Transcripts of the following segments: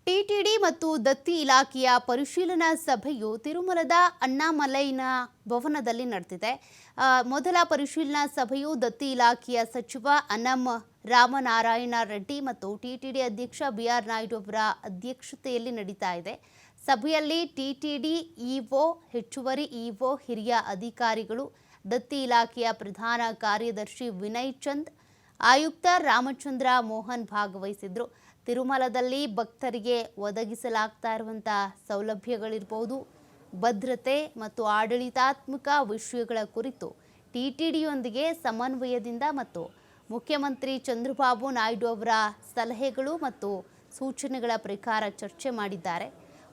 TTD ಮತ್ತು ದತ್ತಿ ಇಲಾಖೆಯ ಪರಿಶೀಲನಾ ಸಭೆಯು ತಿರುಮಲದ ಅಣ್ಣಾಮಲೈನ ಭವನದಲ್ಲಿ ನಡೆದಿದೆ. ಮೊದಲ ಪರಿಶೀಲನಾ ಸಭೆಯು ದತ್ತಿ ಇಲಾಖೆಯ ಸಚಿವ ಅನಮ್ ರಾಮನಾರಾಯಣ ರೆಡ್ಡಿ ಮತ್ತು ಟಿಟಿಡಿ ಅಧ್ಯಕ್ಷ ಬಿಆರ್ ನಾಯ್ಡು ಅವರ ಅಧ್ಯಕ್ಷತೆಯಲ್ಲಿ ನಡೀತಾ ಇದೆ. ಸಭೆಯಲ್ಲಿ ಟಿಟಿಡಿ ಇಒ, ಹೆಚ್ಚುವರಿ ಇಒ, ಹಿರಿಯ ಅಧಿಕಾರಿಗಳು, ದತ್ತಿ ಇಲಾಖೆಯ ಪ್ರಧಾನ ಕಾರ್ಯದರ್ಶಿ ವಿನಯ್ ಚಂದ್, ಆಯುಕ್ತ ರಾಮಚಂದ್ರ ಮೋಹನ್ ಭಾಗವಹಿಸಿದ್ರು. ತಿರುಮಲದಲ್ಲಿ ಭಕ್ತರಿಗೆ ಒದಗಿಸಲಾಗ್ತಾ ಇರುವಂತಹ ಸೌಲಭ್ಯಗಳಿರ್ಬೋದು, ಭದ್ರತೆ ಮತ್ತು ಆಡಳಿತಾತ್ಮಕ ವಿಷಯಗಳ ಕುರಿತು ಟಿಟಿಡಿಯೊಂದಿಗೆ ಸಮನ್ವಯದಿಂದ ಮತ್ತು ಮುಖ್ಯಮಂತ್ರಿ ಚಂದ್ರಬಾಬು ನಾಯ್ಡು ಅವರ ಸಲಹೆಗಳು ಮತ್ತು ಸೂಚನೆಗಳ ಪ್ರಕಾರ ಚರ್ಚೆ ಮಾಡಿದ್ದಾರೆ.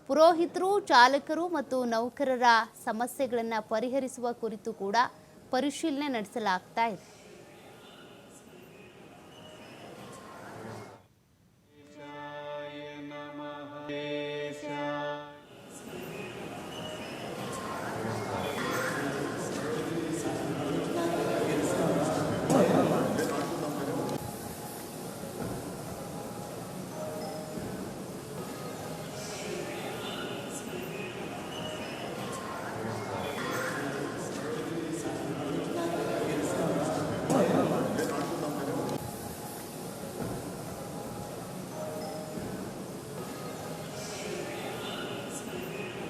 ಪುರೋಹಿತರು, ಚಾಲಕರು ಮತ್ತು ನೌಕರರ ಸಮಸ್ಯೆಗಳನ್ನು ಪರಿಹರಿಸುವ ಕುರಿತು ಕೂಡ ಪರಿಶೀಲನೆ ನಡೆಸಲಾಗ್ತಾ ಇದೆ.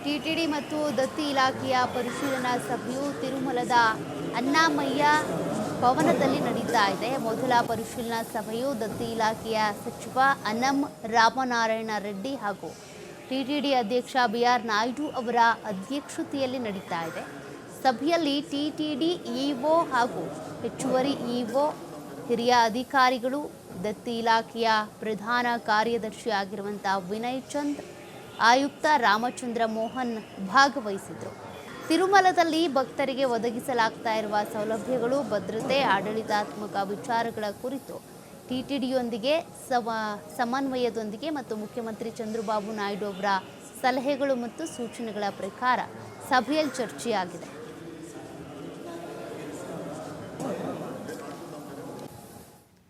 ಟಿಟಿಡಿ ಮತ್ತು ದತ್ತಿ ಇಲಾಖೆಯ ಪರಿಶೀಲನಾ ಸಭೆಯು ತಿರುಮಲದ ಅಣ್ಣಾಮಯ್ಯ ಭವನದಲ್ಲಿ ನಡೀತಾ ಇದೆ. ಮೊದಲ ಪರಿಶೀಲನಾ ಸಭೆಯು ದತ್ತಿ ಇಲಾಖೆಯ ಸಚಿವ ಅನಮ್ ರಾಮನಾರಾಯಣ ರೆಡ್ಡಿ ಹಾಗೂ ಟಿಟಿಡಿ ಅಧ್ಯಕ್ಷ ಬಿಆರ್ ನಾಯ್ಡು ಅವರ ಅಧ್ಯಕ್ಷತೆಯಲ್ಲಿ ನಡೀತಾ ಇದೆ. ಸಭೆಯಲ್ಲಿ ಟಿಟಿಡಿ ಇಒ ಹಾಗೂ ಹೆಚ್ಚುವರಿ ಇಒ, ಹಿರಿಯ ಅಧಿಕಾರಿಗಳು, ದತ್ತಿ ಇಲಾಖೆಯ ಪ್ರಧಾನ ಕಾರ್ಯದರ್ಶಿ ಆಗಿರುವಂಥ ವಿನಯ್ ಚಂದ್, ಆಯುಕ್ತ ರಾಮಚಂದ್ರ ಮೋಹನ್ ಭಾಗವಹಿಸಿದ್ರು. ತಿರುಮಲದಲ್ಲಿ ಭಕ್ತರಿಗೆ ಒದಗಿಸಲಾಗ್ತಾ ಇರುವ ಸೌಲಭ್ಯಗಳು, ಭದ್ರತೆ, ಆಡಳಿತಾತ್ಮಕ ವಿಚಾರಗಳ ಕುರಿತು ಟಿಟಿಡಿಯೊಂದಿಗೆ ಸಮನ್ವಯದೊಂದಿಗೆ ಮತ್ತು ಮುಖ್ಯಮಂತ್ರಿ ಚಂದ್ರಬಾಬು ನಾಯ್ಡು ಅವರ ಸಲಹೆಗಳು ಮತ್ತು ಸೂಚನೆಗಳ ಪ್ರಕಾರ ಸಭೆಯಲ್ಲಿ ಚರ್ಚೆಯಾಗಿದೆ.